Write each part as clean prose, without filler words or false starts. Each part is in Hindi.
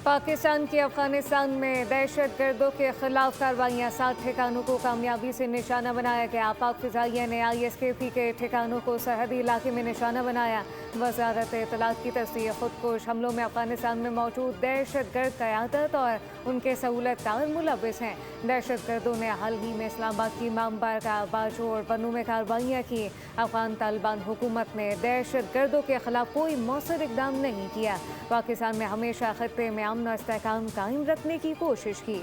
पाकिस्तान की अफगानिस्तान में दहशत गर्दों के खिलाफ कार्रवाइयाँ 7 ठिकानों को कामयाबी से निशाना बनाया गया। पाक फिजाइया ने ISKP के ठिकानों को सरहदी इलाके में निशाना बनाया। वजारत इत्तलात की तस्दीक खुदकुश हमलों में अफगानिस्तान में मौजूद दहशत गर्द क़यादत और उनके सहूलतदार मुलविस हैं। दहशत गर्दों ने हाल ही में इस्लामाबाद की इमाम बारगाह, बाजू और बनू में कार्रवाइयाँ की। अफगान तालिबान हुकूमत ने दहशत गर्दों के खिलाफ कोई मौसर इकदाम नहीं किया। पाकिस्तान में हमेशा खत्ते में अमन और इस्तेहकाम कायम रखने की कोशिश की।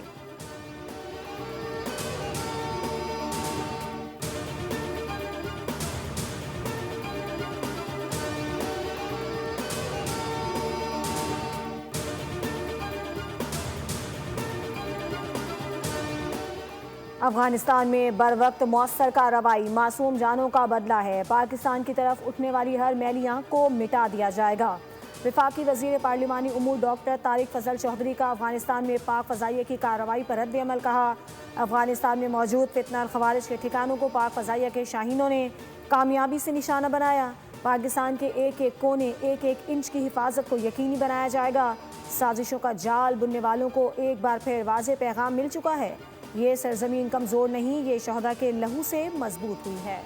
अफगानिस्तान में बर वक्त मौसर कार्रवाई मासूम जानों का बदला है। पाकिस्तान की तरफ उठने वाली हर मैलियां को मिटा दिया जाएगा। वफाकी वजीर पार्लिमानी उमूर डॉक्टर तारिक फजल चौधरी का अफगानिस्तान में पाक फ़ज़ाइया की कार्रवाई पर रद्द अमल कहा। अफगानिस्तान में मौजूद फितना खवारिज के ठिकानों को पाक फ़ज़ाइया के शाहीनों ने कामयाबी से निशाना बनाया। पाकिस्तान के एक एक कोने, एक एक इंच की हिफाजत को यकीनी बनाया जाएगा। साजिशों का जाल बुनने वालों को एक बार फिर वाज़ेह पैगाम मिल चुका है। ये सरजमीन कमज़ोर नहीं, ये शहदा के लहू से मजबूत हुई है।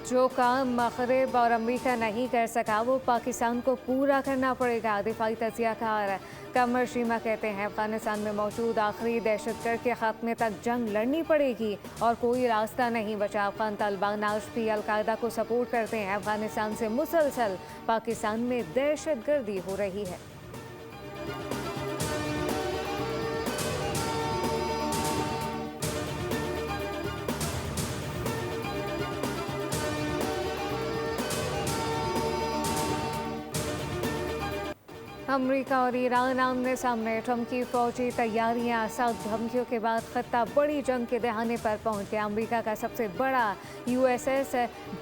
जो काम मगरिब और अमेरिका नहीं कर सका वो पाकिस्तान को पूरा करना पड़ेगा। दिफाई तजियाकार कमर शीमा कहते हैं अफगानिस्तान में मौजूद आखिरी दहशतगर्द के खात्मे तक जंग लड़नी पड़ेगी और कोई रास्ता नहीं बचा। अफगान तालिबान आज भी अलकायदा को सपोर्ट करते हैं। अफगानिस्तान से मुसलसल पाकिस्तान में दहशतगर्दी हो रही है। अमेरिका और ईरान आमने सामने। ट्रंप की फौजी तैयारियां 7 धमकियों के बाद खत्ता बड़ी जंग के दहाने पर पहुंच गया। अमेरिका का सबसे बड़ा USS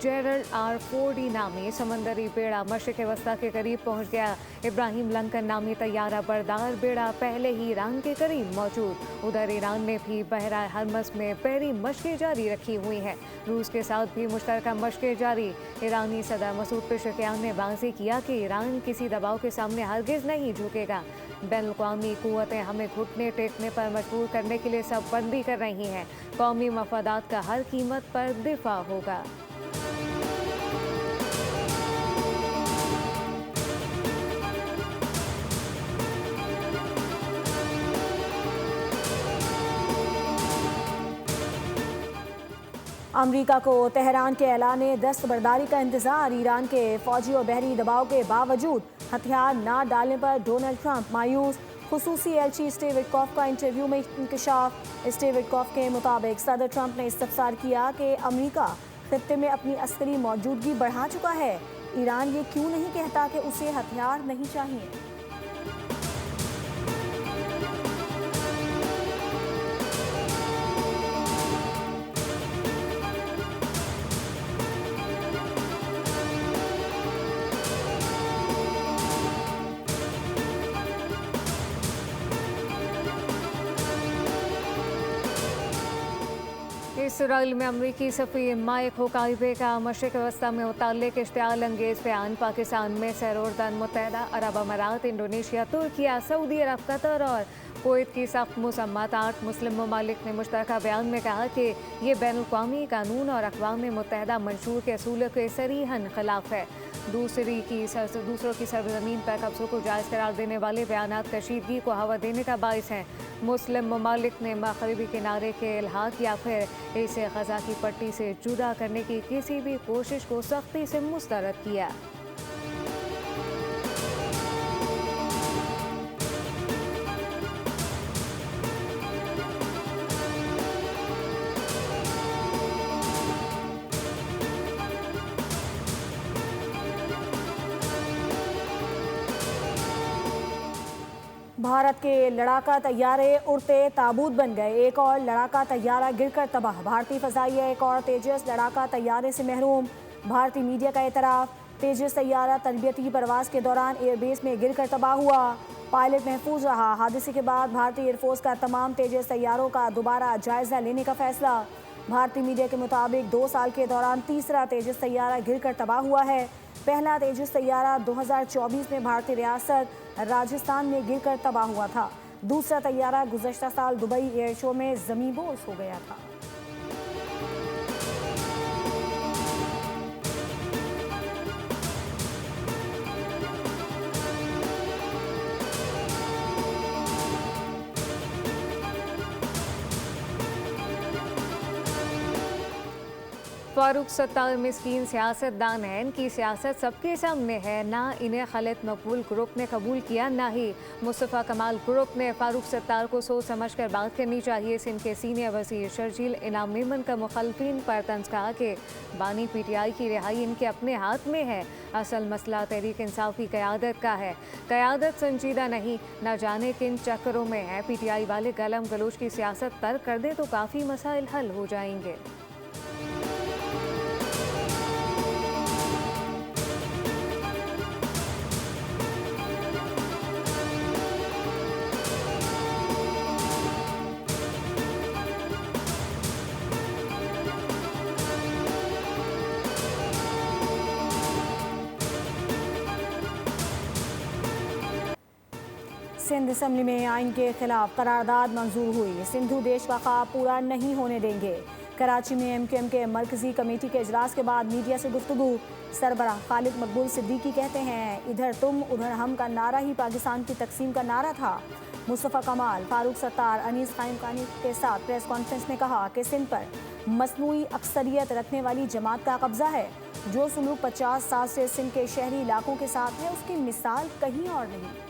जेरल्ड R. फोर्डी नामी समंदरी बेड़ा मशरिक़ वस्ता के करीब पहुंच गया। इब्राहिम लंकन नामी तैयारा बरदार बेड़ा पहले ही ईरान के करीब मौजूद। उधर ईरान ने भी बहरा हरमज़ में बहरी मशक़ें जारी रखी हुई हैं। रूस के साथ भी मुश्तरका मशक़ें जारी। ईरानी सदर मसूद पेशेकियान ने वाज़ेह किया कि ईरान किसी दबाव के सामने हरगिज़ नहीं झुकेगा। बैनुल-अक़वामी क़ुव्वतें हमें घुटने टेकने पर मजबूर करने के लिए सब बंदी कर रही हैं। कौमी मफादात का हर कीमत पर दिफा होगा। अमेरिका को तेहरान के ऐलाने दस्तबरदारी का इंतजार। ईरान के फौजी और बहरी दबाव के बावजूद हथियार ना डालने पर डोनाल्ड ट्रंप मायूस। खुसूसी एलची स्टीव विटकॉफ का इंटरव्यू में इंकशाफ। स्टीव विटकॉफ के मुताबिक सदर ट्रंप ने इस्तफसार किया कि अमेरिका खित्ते में अपनी अस्करी मौजूदगी बढ़ा चुका है। ईरान ये क्यों नहीं कहता कि उसे हथियार नहीं चाहिए। इसराइल में अमरीकी सफ़ीर माइक हुकाइबे का मशरिक़ वस्ता में मुताल्लिक़ इश्तिआल अंगेज़ बयान। पाकिस्तान में सरोरदान मुत्तहदा अरब अमारात, इंडोनेशिया, तुर्किया, सऊदी अरब, कतर और कुवैत की सख्त मुसम्मत 8 मुस्लिम ममालिक ने मुश्तरका बयान में कहा कि ये बैनुल-अक़वामी कानून और अक़वाम मुत्तहदा मंशूर के असूलों के सरीहन खिलाफ है। दूसरों की सरजमीन पर कब्ज़ों को जायज़ करार देने वाले बयानात कशीदगी को हवा देने का बाइस हैं। मुस्लिम ममालिक ने मग़रिबी किनारे के इल्हाक़ या फिर इसे ग़ज़ा की पट्टी से जुदा करने की किसी भी कोशिश को सख्ती से मुस्तरद किया। भारत के लड़ाका तैयारे उड़ते ताबूत बन गए। एक और लड़ाका तैयारा गिरकर तबाह। भारतीय फ़ज़ाइया एक और तेजस लड़ाका तैयारे से महरूम। भारतीय मीडिया का एतराफ़। तेजस तैयारा तरबियती परवाज़ के दौरान एयरबेस में गिरकर तबाह हुआ। पायलट महफूज रहा। हादसे के बाद भारतीय एयरफोर्स का तमाम तेजस तैयारों का दोबारा जायजा लेने का फैसला। भारतीय मीडिया के मुताबिक 2 साल के दौरान तीसरा तेजस तैयारा गिरकर तबाह हुआ है। पहला तेजस तैयारा 2024 में भारतीय रियासत राजस्थान में गिरकर तबाह हुआ था। दूसरा तैयारा गुज़श्ता साल दुबई एयर शो में ज़मींबोस हो गया था। फारूक सत्तार मिस्कीन सियासतदान हैं। इनकी सियासत सबके सामने है। ना इन्हें खालिद मकबूल ग्रुप ने कबूल किया, ना ही मुस्तफ़ा कमाल ग्रुप ने। फारूक सत्तार को सोच समझ कर बात करनी चाहिए। सिंध के सीनियर वज़ीर शर्जील इनाम मेमन का मुखालफिन पर तंज कहा कि बानी PTI की रिहाई इनके अपने हाथ में है। असल मसला तहरीक इंसाफ की क़यादत का है। क़यादत संजीदा नहीं, न जाने किन चक्करों में है। PTI वाले गलम गलोच की सियासत तर्क कर दे तो काफ़ी मसाइल हल हो जाएंगे। सिंध असम्बली में आइन के खिलाफ करारदाद मंजूर हुई। सिंधु देश का ख्वाब पूरा नहीं होने देंगे। कराची में MQM के मरकजी कमेटी के इजलास के बाद मीडिया से गुफ्तगू। सरबराह खालिद मकबूल सिद्दीकी कहते हैं, इधर तुम उधर हम का नारा ही पाकिस्तान की तकसीम का नारा था। मुस्तफ़ा कमाल, फारूक सत्तार, अनीस कायम के साथ प्रेस कॉन्फ्रेंस में कहा कि सिंध पर मसनूई अक्सरियत रखने वाली जमात का कब्जा है। जो सलूक 50 साल से सिंध के शहरी इलाकों के साथ है, उसकी मिसाल कहीं और नहीं।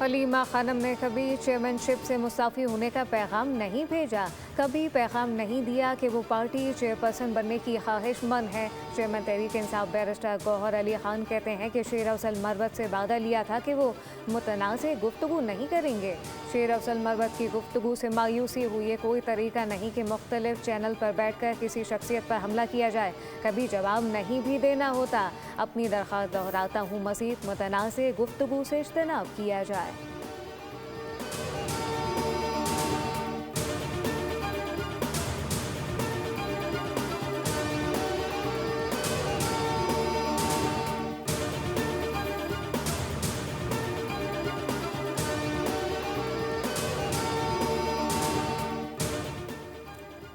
हलीमा खानम ने कभी चेयरमैनशिप से मुस्ताफ़ी होने का पैगाम नहीं भेजा, कभी पैगाम नहीं दिया कि वो पार्टी चेयरपर्सन बनने की ख्वाहिशमंद है। चेयरमैन तहरीक इंसाफ बैरिस्टर गौहर अली खान कहते हैं कि शेर अफजल मरवत से वादा लिया था कि वो मुतनाज़ गुफ्तगू नहीं करेंगे। शेर अफजल मरवत की गुफ्तगू से मायूसी हुई है। कोई तरीका नहीं कि मुख्तलिफ चैनल पर बैठ कर किसी शख्सियत पर हमला किया जाए। कभी जवाब नहीं भी देना होता। अपनी दरख्वास्त दोहराता हूँ, मज़ीद मुतनाज़ गुफ्तगू से इज्तनाब किया जाए।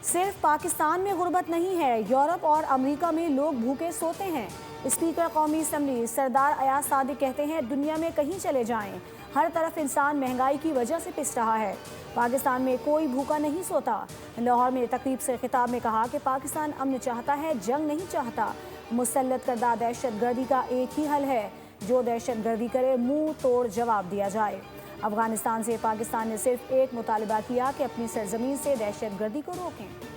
सिर्फ पाकिस्तान में गुर्बत नहीं है, यूरोप और अमेरिका में लोग भूखे सोते हैं। स्पीकर कौमी असम्बली सरदार अयाज सादिक कहते हैं, दुनिया में कहीं चले जाएं, हर तरफ इंसान महंगाई की वजह से पिस रहा है। पाकिस्तान में कोई भूखा नहीं सोता। लाहौर में तकरीब से खिताब में कहा कि पाकिस्तान अमन चाहता है, जंग नहीं चाहता। मुसल्लत करदा दहशतगर्दी का एक ही हल है, जो दहशतगर्दी करे मुंह तोड़ जवाब दिया जाए। अफगानिस्तान से पाकिस्तान ने सिर्फ एक मुतालबा किया कि अपनी सरजमीन से दहशतगर्दी को रोकें।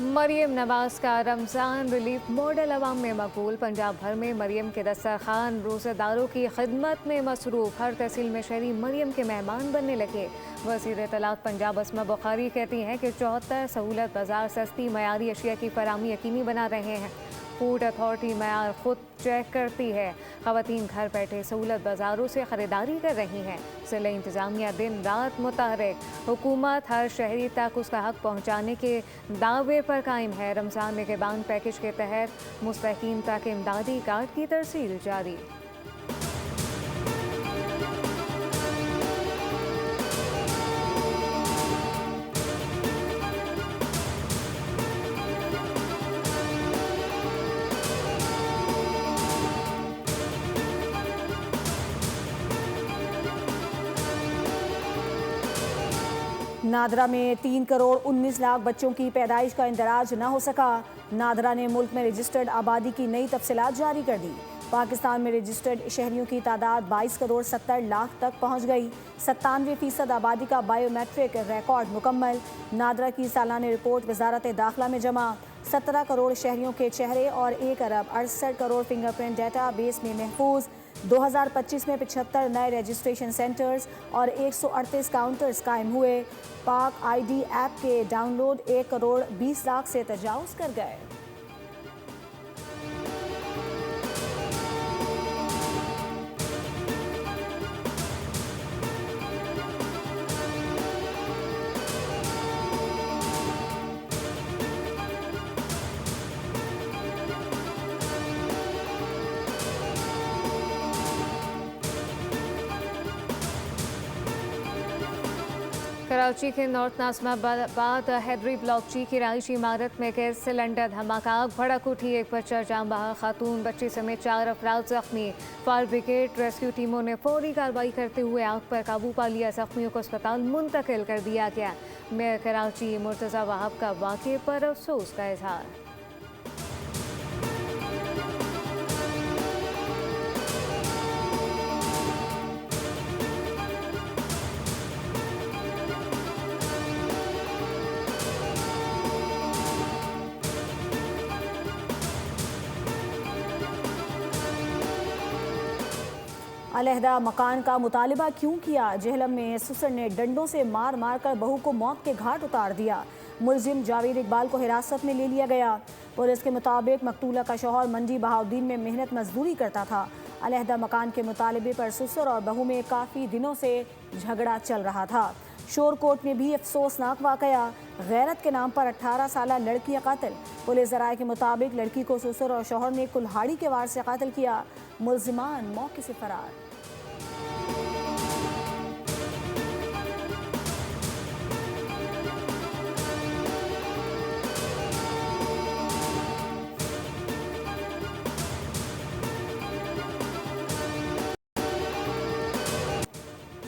मरियम नवाज का रमज़ान रिलीफ मॉडल अवाम में मकबूल। पंजाब भर में मरियम के दस्तरखान रोज़ेदारों की खिदमत में मसरूफ़। हर तहसील में शहरी मरियम के मेहमान बनने लगे। वज़ीर इत्तलात पंजाब अस्मा बुखारी कहती हैं कि 74 सहूलत बाज़ार सस्ती मयारी अशिया की फराहमी यकीनी बना रहे हैं। फूड अथॉरिटी मयार खुद चेक करती है। ख़वातीन घर बैठे सहूलत बाज़ारों से ख़रीदारी कर रही हैं। ज़िला इंतज़ामिया दिन रात मुतहरिक। हुकूमत हर शहरी तक उसका हक पहुँचाने के दावे पर कायम है। रमज़ान निगहबान पैकेज के तहत मुस्तहिकीन तक इमदादी कार्ड की तरसील जारी। नादरा में 3 करोड़ 19 लाख बच्चों की पैदाइश का इंदराज न हो सका। नादरा ने मुल्क में रजिस्टर्ड आबादी की नई तफसीलात जारी कर दी। पाकिस्तान में रजिस्टर्ड शहरियों की तादाद 22 करोड़ 70 लाख तक पहुंच गई। 97% आबादी का बायोमेट्रिक रिकॉर्ड मुकम्मल। नादरा की सालाना रिपोर्ट वजारत दाखिला में जमा। 17 करोड़ शहरियों के चेहरे और 1 अरब 68 करोड़ फिंगरप्रिंट डेटा बेस में महफूज। 2025 में 75 नए रजिस्ट्रेशन सेंटर्स और 138 काउंटर्स कायम हुए। पाक आईडी ऐप के डाउनलोड 1 करोड़ 20 लाख से तजावुज़ कर गए। कराची के north Nazimabad Haideri block G की रहायशी इमारत में गैस सिलेंडर धमाका, भड़क उठी। एक बच्चा जान बहा, खातून बच्ची समेत 4 अफराद जख्मी। फायर ब्रिगेड रेस्क्यू टीमों ने फौरी कार्रवाई करते हुए आग पर काबू पा लिया। जख्मियों को अस्पताल मुंतकिल कर दिया गया। मेयर कराची मुर्तज़ा वहाब का वाक़े पर अफसोस का इजहार। अलहदा मकान का मुतालिबा क्यों किया? जेहलम में ससुर ने डंडों से मार मार कर बहू को मौत के घाट उतार दिया। मुलजिम जावेद इकबाल को हिरासत में ले लिया गया। पुलिस के मुताबिक मकतूला का शौहर मंडी बहाउद्दीन में मेहनत मजदूरी करता था। अलहदा मकान के मुतालिबे पर ससुर और बहू में काफ़ी दिनों से झगड़ा चल रहा था। शोरकोट में भी अफसोसनाक वाकया, गैरत के नाम पर 18 साल लड़की कत्ल। पुलिस ज़राए के मुताबिक लड़की को ससुर और शौहर ने कुल्हाड़ी के वार से कत्ल किया। मुलजिमान मौके से फरार।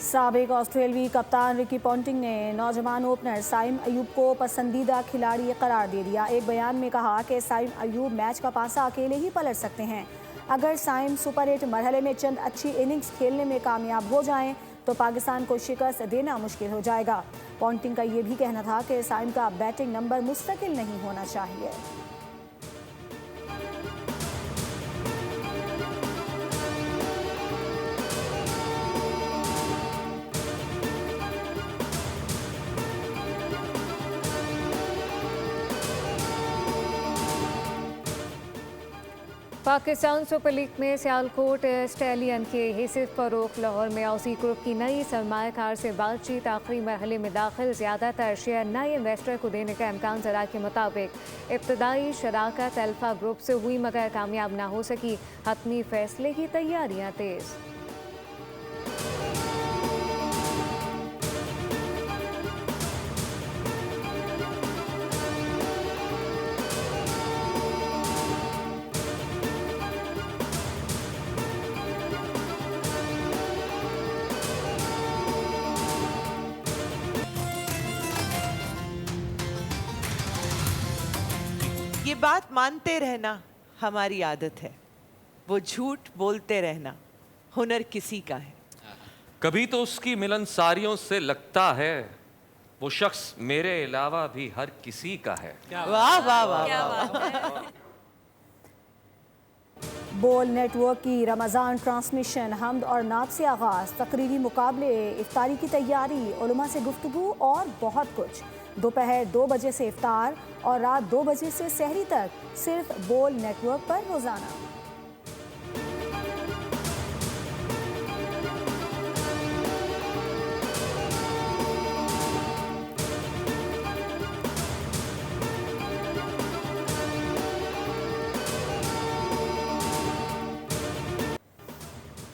साबिक ऑस्ट्रेलियाई कप्तान रिकी पॉन्टिंग ने नौजवान ओपनर साइम अयूब को पसंदीदा खिलाड़ी करार दे दिया। एक बयान में कहा कि साइम अयूब मैच का पासा अकेले ही पलट सकते हैं। अगर साइम सुपर 8 मरहले में चंद अच्छी इनिंग्स खेलने में कामयाब हो जाएं तो पाकिस्तान को शिकस्त देना मुश्किल हो जाएगा। पॉन्टिंग का ये भी कहना था कि साइम का बैटिंग नंबर मुस्तकिल नहीं होना चाहिए। पाकिस्तान सुपर लीग में सियालकोट स्टैलियन के हैसियत फरोख। लाहौर में ऑसी ग्रुप की नई सरमायाकार से बातचीत आखिरी मरहले में दाखिल। ज़्यादातर शेयर नए इन्वेस्टर को देने का इम्कान ज़रा के मुताबिक। इब्तदाई शराकत अल्फा ग्रुप से हुई मगर कामयाब ना हो सकी। हतमी फैसले की तैयारियाँ तेज़। ये बात मानते रहना हमारी आदत है, वो झूठ बोलते रहना हुनर किसी का है। कभी तो उसकी मिलनसारियों से लगता है वो शख्स मेरे अलावा भी हर किसी का है। वाह वाह वाह। बोल नेटवर्क की रमज़ान ट्रांसमिशन हमद और नात से आगाज़। तकरीरी मुकाबले, इफ्तारी की तैयारी, उलमा से गुफ्तगू और बहुत कुछ। दोपहर 2 बजे से इफ्तार और रात 2 बजे से सहरी तक सिर्फ बोल नेटवर्क पर रोज़ाना।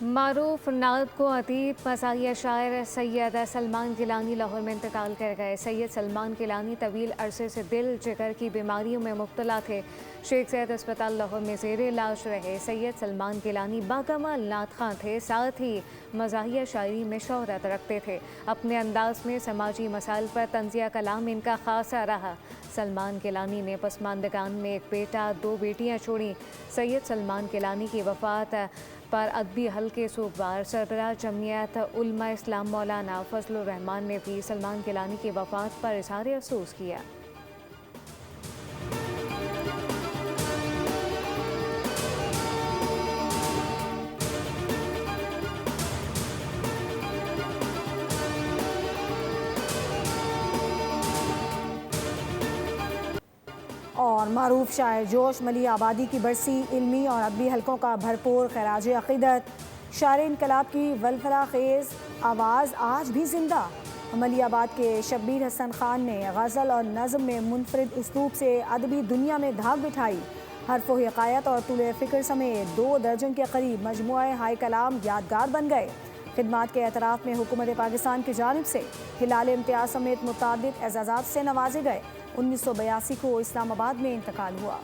मारूफ नात को अतीत मज़ाहिया शायर सैयद सलमान गिलानी लाहौर में इंतकाल कर गए। सैयद सलमान गिलानी तवील अरसे से दिल जिगर की बीमारियों में मुब्तला थे। शेख सैयद अस्पताल लाहौर में ज़ेर इलाज रहे। सैयद सलमान गिलानी बाकमाल नात खां थे, साथ ही मज़ाहिया शायरी में शोहरत रखते थे। अपने अंदाज में समाजी मसाइल पर तंज़िया कलाम इनका खासा रहा। सलमान गिलानी ने पसमानदगान में एक बेटा, 2 बेटियां छोड़ी। सैयद सलमान गिलानी की वफ़ात पर अदबी हल्के सूखबार सरबराह जमियत उलमा इस्लाम मौलाना फजलुर रहमान ने भी सलमान गिलानी की वफ़ात पर इज़हार अफसोस किया। और मारूफ शायर जोश मली आबादी की बरसी, इल्मी और अदबी हलकों का भरपूर खराज अक़ीदत। शायर इनकलाब की वलफला खेज़ आवाज़ आज भी जिंदा। मलियाबाद के शब्बीर हसन खान ने गज़ल और नज़्म में मुनफरिद उसलूब से अदबी दुनिया में धाक बिठाई। हर्फ़ व हिकायत और तुले फ़िक्र समेत 2 दर्जन के करीब मजमुआ हाय कलाम यादगार बन गए। खिदमात के एतराफ़ में हुकूमत पाकिस्तान की जानिब से हिलाल इम्तियाज़ समेत मुतअद्दिद एज़ाज़ात से नवाजे गए। 1982 को इस्लामाबाद में इंतकाल हुआ।